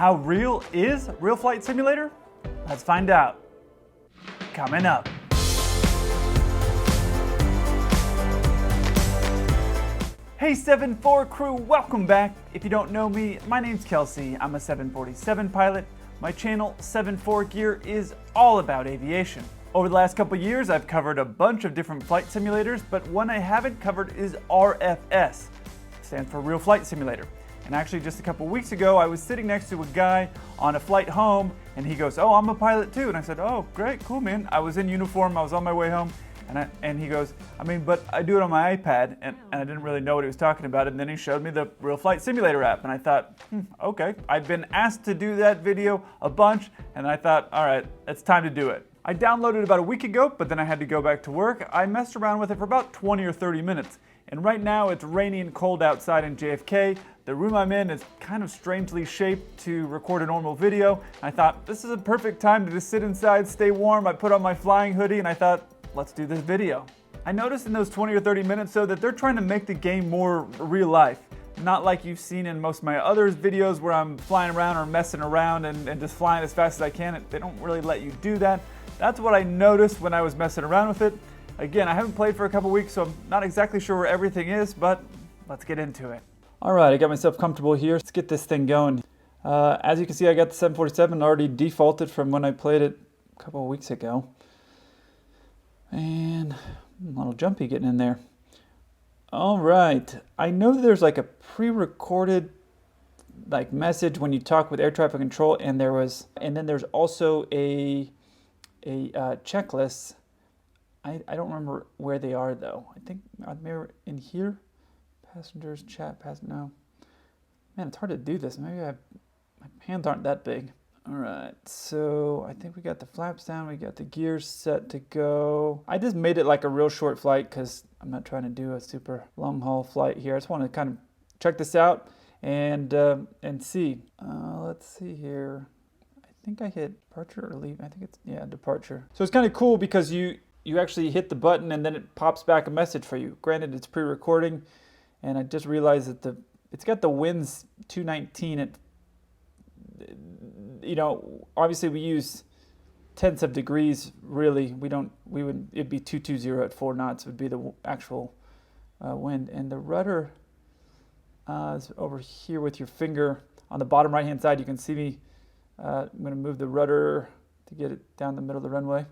How real is Real Flight Simulator? Let's find out. Coming up. Hey 7-4 crew, welcome back. If you don't know me, my name's Kelsey. I'm a 747 pilot. My channel 7-4 Gear is all about aviation. Over the last couple years, I've covered a bunch of different flight simulators, but one I haven't covered is RFS. It stands for Real Flight Simulator. And actually just a couple weeks ago, I was sitting next to a guy on a flight home, and he goes, "Oh, I'm a pilot too." And I said, "Oh, great, cool, man." I was in uniform, I was on my way home, and he goes, but I do it on my iPad," and I didn't really know what he was talking about, and then he showed me the Real Flight Simulator app, and I thought, okay. I've been asked to do that video a bunch, and I thought, all right, it's time to do it. I downloaded it about a week ago, but then I had to go back to work. I messed around with it for about 20 or 30 minutes, and right now it's rainy and cold outside in JFK. The room I'm in is kind of strangely shaped to record a normal video. I thought, this is a perfect time to just sit inside, stay warm. I put on my flying hoodie, and I thought, let's do this video. I noticed in those 20 or 30 minutes though that they're trying to make the game more real life. Not like you've seen in most of my other videos where I'm flying around or messing around and just flying as fast as I can. They don't really let you do that. That's what I noticed when I was messing around with it. Again, I haven't played for a couple weeks, so I'm not exactly sure where everything is, but let's get into it. All right, I got myself comfortable here. Let's get this thing going. As you can see, I got the 747 already defaulted from when I played it a couple of weeks ago. And a little jumpy getting in there. All right, I know there's like a pre-recorded like message when you talk with air traffic control, and then there's also a checklist. I don't remember where they are though. I think maybe in here. Passengers, chat, no. Man, it's hard to do this. Maybe my hands aren't that big. All right, so I think we got the flaps down. We got the gears set to go. I just made it like a real short flight because I'm not trying to do a super long haul flight here. I just want to kind of check this out and see. Let's see here. I think I hit departure or leave. I think it's, yeah, departure. So it's kind of cool because you actually hit the button and then it pops back a message for you. Granted, it's pre-recording. And I just realized that it's got the winds 219. Obviously we use tenths of degrees. Really, it'd be 220 at 4 knots would be the actual wind. And the rudder is over here with your finger on the bottom right hand side. You can see me. I'm going to move the rudder to get it down the middle of the runway.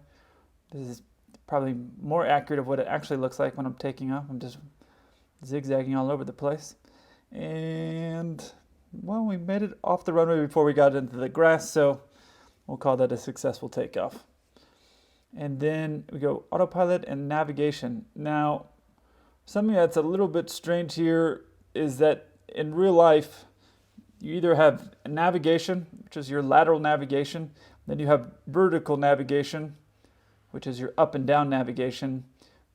This is probably more accurate of what it actually looks like when I'm taking off. I'm just zigzagging all over the place. And well, we made it off the runway before we got into the grass, so we'll call that a successful takeoff. And then we go autopilot and navigation. Now, something that's a little bit strange here is that in real life, you either have navigation, which is your lateral navigation, then you have vertical navigation, which is your up and down navigation.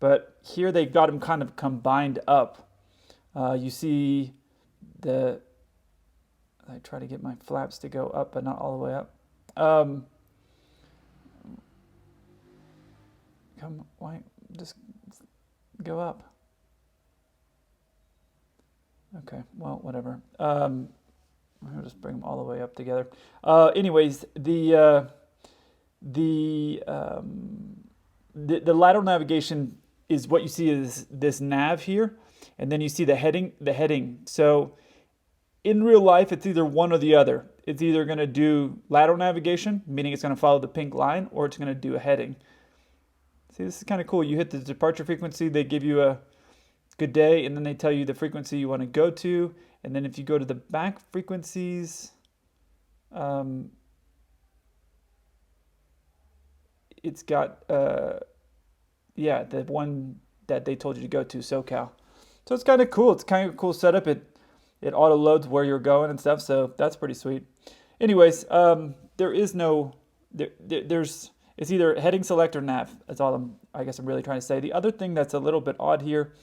But here they got them kind of combined up. You see I try to get my flaps to go up, but not all the way up. Just go up. Okay, well, whatever. I'll just bring them all the way up together. Anyways, the lateral navigation is what you see is this nav here, and then you see the heading. So in real life, it's either one or the other. It's either going to do lateral navigation, meaning it's going to follow the pink line, or it's going to do a heading. See, this is kind of cool. You hit the departure frequency, they give you a good day, and then they tell you the frequency you want to go to, and then if you go to the back frequencies, it's got the one that they told you to go to, SoCal. So it's kind of cool. It's kind of a cool setup. It auto loads where you're going and stuff, so that's pretty sweet. Anyways, it's either heading select or nav. That's all I guess I'm really trying to say. The other thing that's a little bit odd here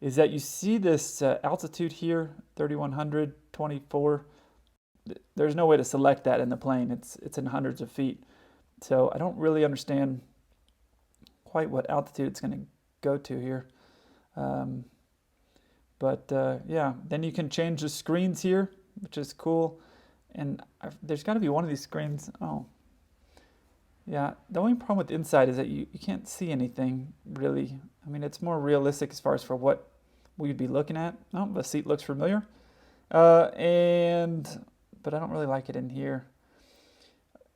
is that you see this altitude here, 3,100, 24. There's no way to select that in the plane. It's in hundreds of feet. So I don't really understand quite what altitude it's going to go to here. Yeah, then you can change the screens here, which is cool. And there's got to be one of these screens. Oh, yeah. The only problem with the inside is that you can't see anything, really. I mean, it's more realistic as far as for what we'd be looking at. Oh, the seat looks familiar. But I don't really like it in here.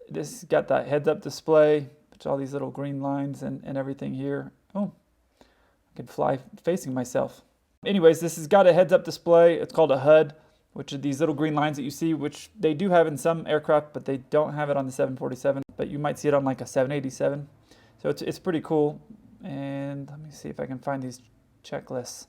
This got that heads-up display, which all these little green lines and everything here. Oh, I could fly facing myself. Anyways, this has got a heads-up display. It's called a HUD, which are these little green lines that you see, which they do have in some aircraft, but they don't have it on the 747. But you might see it on like a 787. So it's pretty cool. And let me see if I can find these checklists.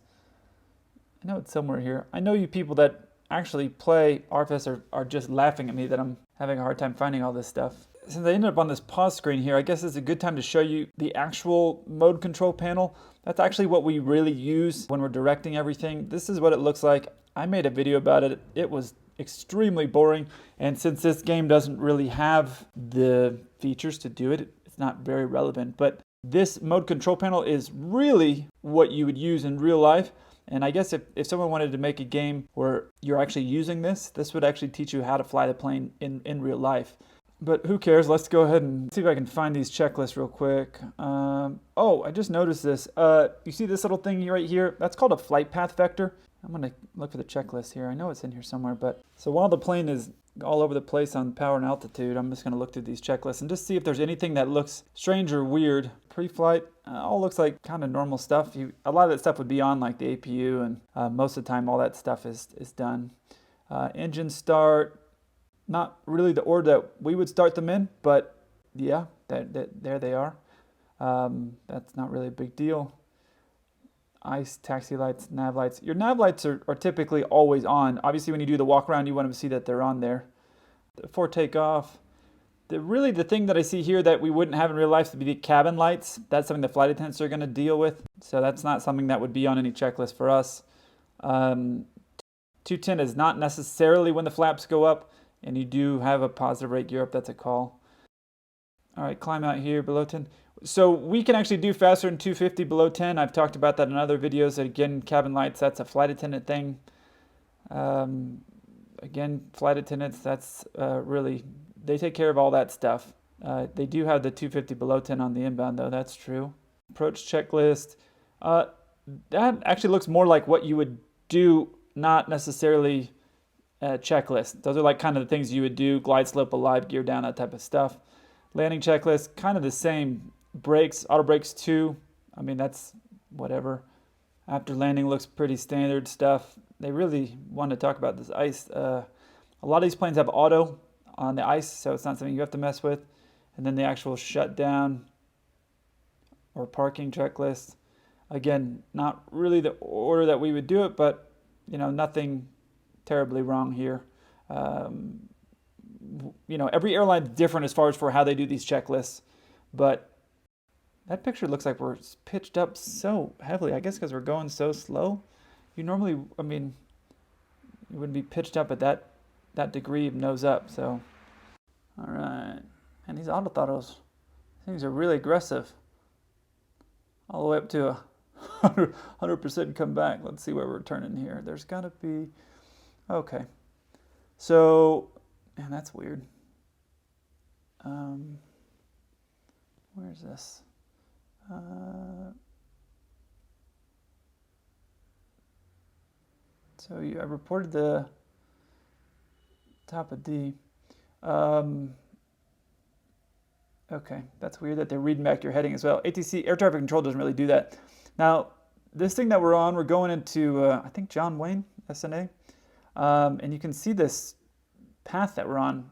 I know it's somewhere here. I know you people that actually play RFS are just laughing at me that I'm having a hard time finding all this stuff. Since I ended up on this pause screen here, I guess it's a good time to show you the actual mode control panel. That's actually what we really use when we're directing everything. This is what it looks like. I made a video about it. It was extremely boring, and since this game doesn't really have the features to do it, it's not very relevant. But this mode control panel is really what you would use in real life. And I guess if someone wanted to make a game where you're actually using this would actually teach you how to fly the plane in real life. But who cares? Let's go ahead and see if I can find these checklists real quick. Oh, I just noticed this. You see this little thing right here? That's called a flight path vector. I'm going to look for the checklist here. I know it's in here somewhere. But so while the plane is all over the place on power and altitude, I'm just going to look through these checklists and just see if there's anything that looks strange or weird. Pre-flight, all looks like kind of normal stuff. A lot of that stuff would be on like the APU, and most of the time all that stuff is done. Engine start, not really the order that we would start them in, but yeah, there they are. That's not really a big deal. ICE, taxi lights, nav lights. Your nav lights are typically always on. Obviously, when you do the walk around, you want to see that they're on there. For takeoff, the thing that I see here that we wouldn't have in real life would be the cabin lights. That's something the flight attendants are going to deal with. So that's not something that would be on any checklist for us. 210 is not necessarily when the flaps go up, and you do have a positive rate gear up. That's a call. All right, climb out here below 10. So we can actually do faster than 250 below 10. I've talked about that in other videos. Again, cabin lights, that's a flight attendant thing. Again, flight attendants, that's really, they take care of all that stuff. They do have the 250 below 10 on the inbound though, that's true. Approach checklist. That actually looks more like what you would do, not necessarily a checklist. Those are like kind of the things you would do, glide slope, alive, gear down, that type of stuff. Landing checklist, kind of the same. Brakes, auto brakes 2. I mean, that's whatever. After landing looks pretty standard stuff. They really want to talk about this ICE. A lot of these planes have auto on the ICE, so it's not something you have to mess with. And then the actual shutdown or parking checklist. Again, not really the order that we would do it, but nothing terribly wrong here. Every airline is different as far as for how they do these checklists, but that picture looks like we're pitched up so heavily. I guess because we're going so slow. You normally, you wouldn't be pitched up at that degree of nose up. So, all right. And these autothrottles, things are really aggressive. All the way up to 100% come back. Let's see where we're turning here. There's got to be, okay. So, man, that's weird. Where's this? I reported the top of D. Okay, that's weird that they're reading back your heading as well. ATC, air traffic control, doesn't really do that. Now, this thing that we're on, we're going into, I think, John Wayne, SNA. And you can see this path that we're on.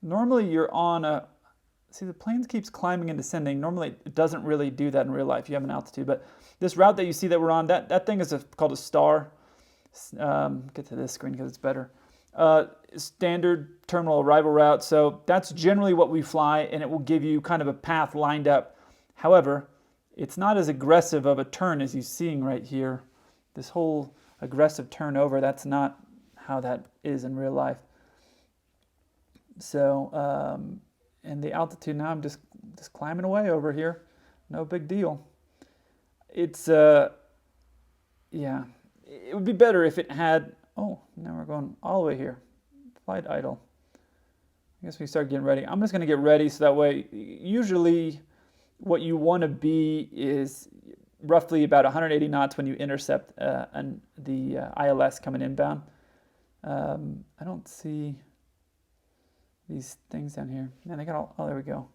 Normally, you're on a... See, the plane keeps climbing and descending. Normally, it doesn't really do that in real life. You have an altitude. But this route that you see that we're on, that thing is called a star. Get to this screen because it's better. Standard terminal arrival route. So that's generally what we fly, and it will give you kind of a path lined up. However, it's not as aggressive of a turn as you're seeing right here. This whole aggressive turnover, that's not how that is in real life. So... and the altitude now, I'm just climbing away over here. No big deal. It's, yeah. It would be better if it had, oh, now we're going all the way here. flight idle. I guess we start getting ready. I'm just going to get ready so that way, usually what you want to be is roughly about 180 knots when you intercept the ILS coming inbound. I don't see these things down here. Man, they got all, oh, there we go.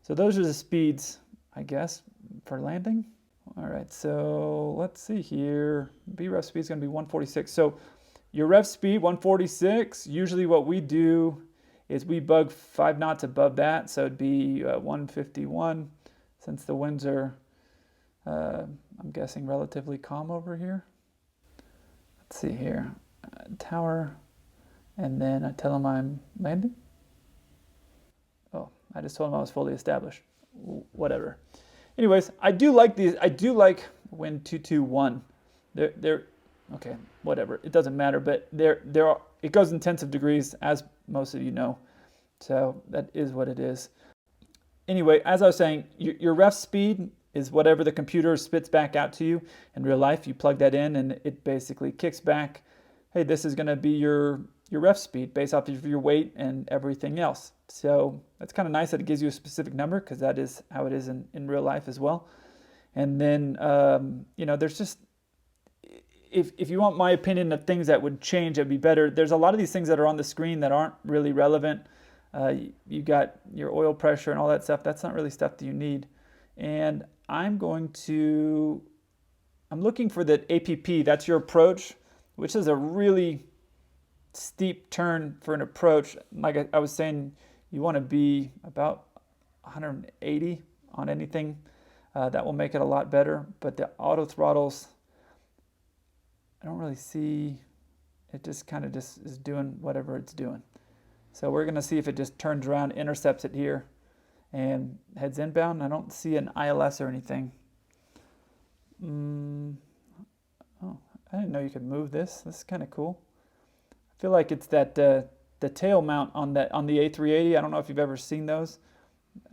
So those are the speeds, I guess, for landing. All right, so let's see here. BREF speed is going to be 146. So your ref speed, 146. Usually what we do is we bug 5 knots above that. So it'd be 151 since the winds are, I'm guessing, relatively calm over here. Let's see here. Tower, and then I tell them I'm landing. Oh, I just told them I was fully established. Whatever. Anyways, I do like these. I do like wind 221. They're okay. Whatever. It doesn't matter. But it goes in tenths of degrees, as most of you know. So that is what it is. Anyway, as I was saying, your ref speed is whatever the computer spits back out to you in real life. You plug that in, and it basically kicks back. Hey, this is going to be your ref speed based off of your weight and everything else. So that's kind of nice that it gives you a specific number, because that is how it is in real life as well. And then, there's just, if you want my opinion of things that would change, that'd be better. There's a lot of these things that are on the screen that aren't really relevant. You got your oil pressure and all that stuff. That's not really stuff that you need. And I'm looking for the APP. That's your approach, which is a really steep turn for an approach. Like I was saying, you want to be about 180 on anything. That will make it a lot better. But the auto throttles, I don't really see, it just kind of just is doing whatever it's doing. So we're going to see if it just turns around, intercepts it here, and heads inbound. I don't see an ILS or anything. Oh, I didn't know you could move this. This is kind of cool. I feel like it's that the tail mount on the A380. I don't know if you've ever seen those.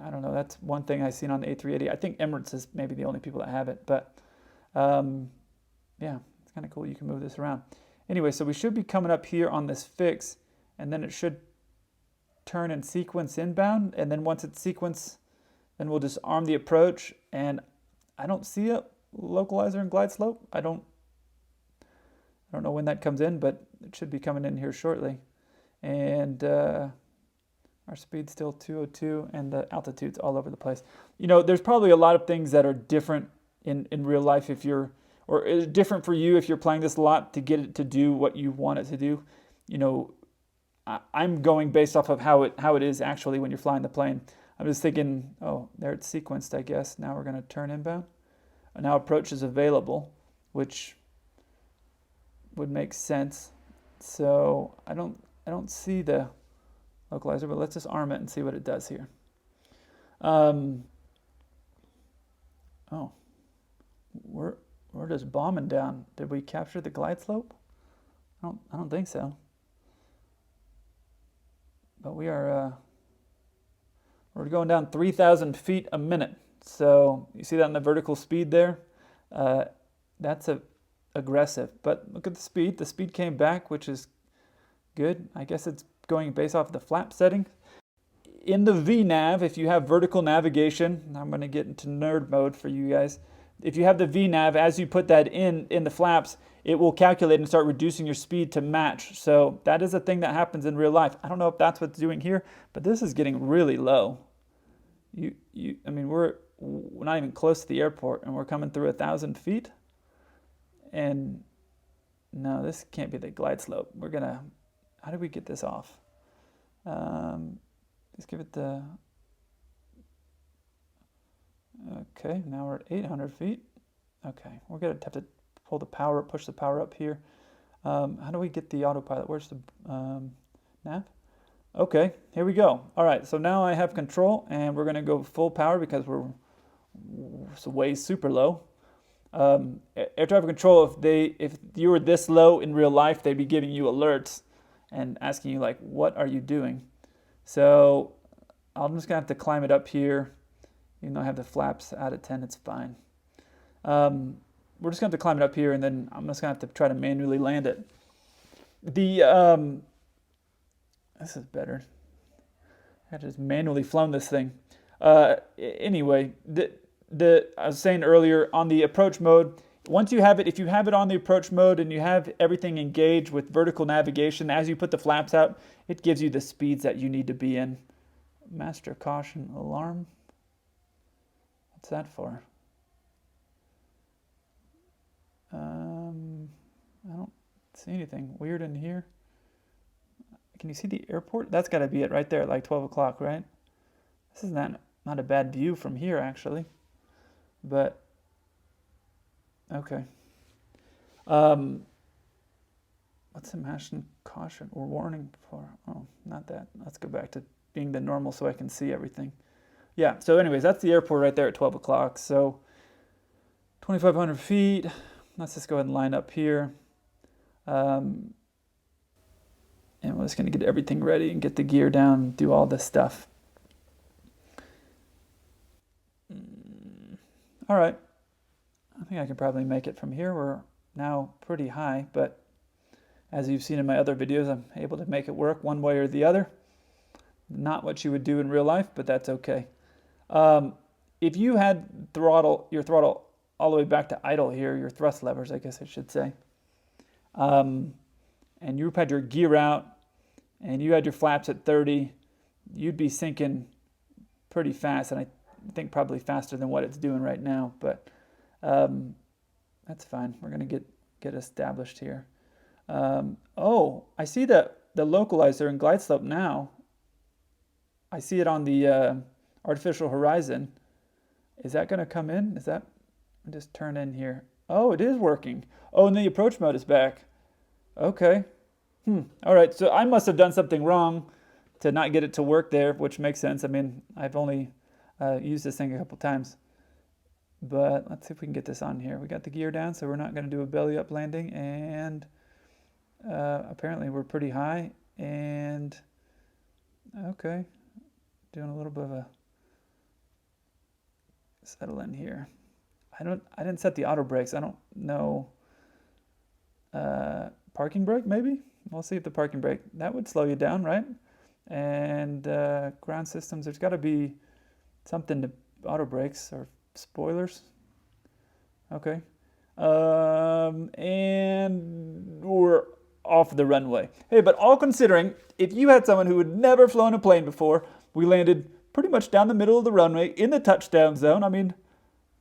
I don't know. That's one thing I've seen on the A380. I think Emirates is maybe the only people that have it. But yeah, it's kind of cool. You can move this around. Anyway, so we should be coming up here on this fix, and then it should turn and sequence inbound. And then once it's sequenced, then we'll just arm the approach. And I don't see a localizer and glide slope. I don't know when that comes in, but it should be coming in here shortly. And our speed's still 202, and the altitude's all over the place. There's probably a lot of things that are different in real life or is different for you if you're playing this a lot to get it to do what you want it to do. I'm going based off of how it is actually when you're flying the plane. I'm just thinking, oh, there it's sequenced, I guess. Now we're going to turn inbound. And now approach is available, which would make sense. So I don't see the localizer, but let's just arm it and see what it does here. Oh, we're just bombing down. Did we capture the glide slope? I don't think so. But we're going down 3,000 feet a minute. So you see that in the vertical speed there? That's aggressive. But look at the speed. The speed came back, which is good. I guess it's going based off the flap setting. In the VNav, if you have vertical navigation, I'm going to get into nerd mode for you guys. If you have the VNav, as you put that in the flaps, it will calculate and start reducing your speed to match. So that is a thing that happens in real life. I don't know if that's what's doing here, but this is getting really low. I mean, we're not even close to the airport, and we're coming through 1,000 feet. And no, this can't be the glide slope. How do we get this off? Let's give it the, okay, now we're at 800 feet. Okay, we're gonna have to pull the power, push the power up here. How do we get the autopilot? Where's the nav? Okay, here we go. All right, so now I have control, and we're gonna go full power because we're way super low. Air traffic control, if you were this low in real life, they'd be giving you alerts and asking you like, what are you doing? So I'm just gonna have to climb it up here. Even though I have the flaps out at 10, it's fine. We're just gonna have to climb it up here, and then I'm just gonna have to try to manually land it. This is better. I just manually flown this thing. Anyway, I was saying earlier on the approach mode, once you have it, if you have it on the approach mode and you have everything engaged with vertical navigation, as you put the flaps out, it gives you the speeds that you need to be in. Master caution alarm. What's that for? I don't see anything weird in here. Can you see the airport? That's got to be it right there, like 12 o'clock, right? This is not a bad view from here, actually. But, okay. What's the master caution or warning for? Oh, not that. Let's go back to being the normal so I can see everything. Yeah, so anyways, that's the airport right there at 12 o'clock. So 2,500 feet. Let's just go ahead and line up here. And we're just going to get everything ready and get the gear down and do all this stuff. All right. I think I can probably make it from here. We're now pretty high, but as you've seen in my other videos, I'm able to make it work one way or the other. Not what you would do in real life, but that's okay. If you had your throttle all the way back to idle here, your thrust levers, I guess I should say, and you had your gear out, and you had your flaps at 30, you'd be sinking pretty fast, and I think probably faster than what it's doing right now, but that's fine. We're going to get established here. Oh, I see the localizer and glide slope now. I see it on the artificial horizon. Is that going to come in? Just turn in here. Oh, it is working. Oh, and the approach mode is back. Okay. All right, so I must have done something wrong to not get it to work there, which makes sense. I mean, I've only used this thing a couple times. But let's see if we can get this on here. We got the gear down, so we're not going to do a belly up landing. And apparently we're pretty high. And okay, doing a little bit of a settle in here. I didn't set the auto brakes. I don't know. Parking brake, maybe? We'll see if the parking brake, that would slow you down, right? And ground systems, there's got to be something to auto brakes or spoilers. Okay. And we're off the runway. Hey, but all considering, if you had someone who had never flown a plane before, we landed pretty much down the middle of the runway in the touchdown zone. I mean,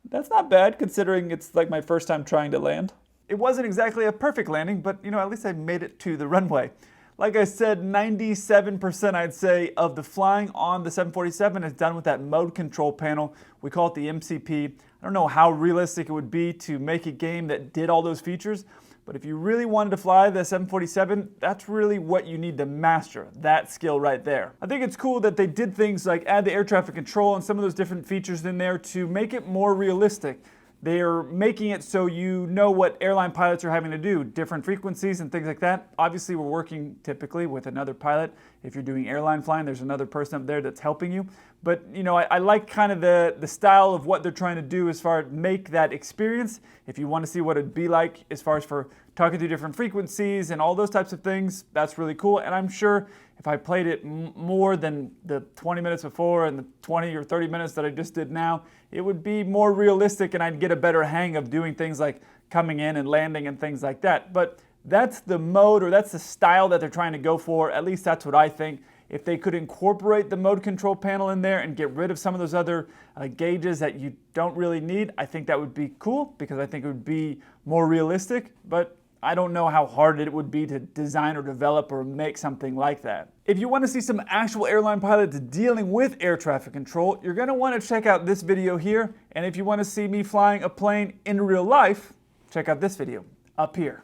that's not bad considering it's like my first time trying to land. It wasn't exactly a perfect landing, but at least I made it to the runway. Like I said, 97% I'd say of the flying on the 747 is done with that mode control panel. We call it the MCP. I don't know how realistic it would be to make a game that did all those features, but if you really wanted to fly the 747, that's really what you need to master, that skill right there. I think it's cool that they did things like add the air traffic control and some of those different features in there to make it more realistic. They're making it so you know what airline pilots are having to do, different frequencies and things like that. Obviously, we're working typically with another pilot. If you're doing airline flying, there's another person up there that's helping you. But I like kind of the style of what they're trying to do as far as make that experience. If you want to see what it'd be like as far as for talking through different frequencies and all those types of things, that's really cool. And I'm sure if I played it more than the 20 minutes before and the 20 or 30 minutes that I just did now, it would be more realistic and I'd get a better hang of doing things like coming in and landing and things like that. But that's the mode, or that's the style that they're trying to go for. At least that's what I think. If they could incorporate the mode control panel in there and get rid of some of those other gauges that you don't really need, I think that would be cool because I think it would be more realistic. But I don't know how hard it would be to design or develop or make something like that. If you want to see some actual airline pilots dealing with air traffic control, you're going to want to check out this video here. And if you want to see me flying a plane in real life, check out this video up here.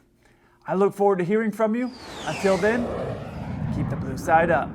I look forward to hearing from you. Until then, keep the blue side up.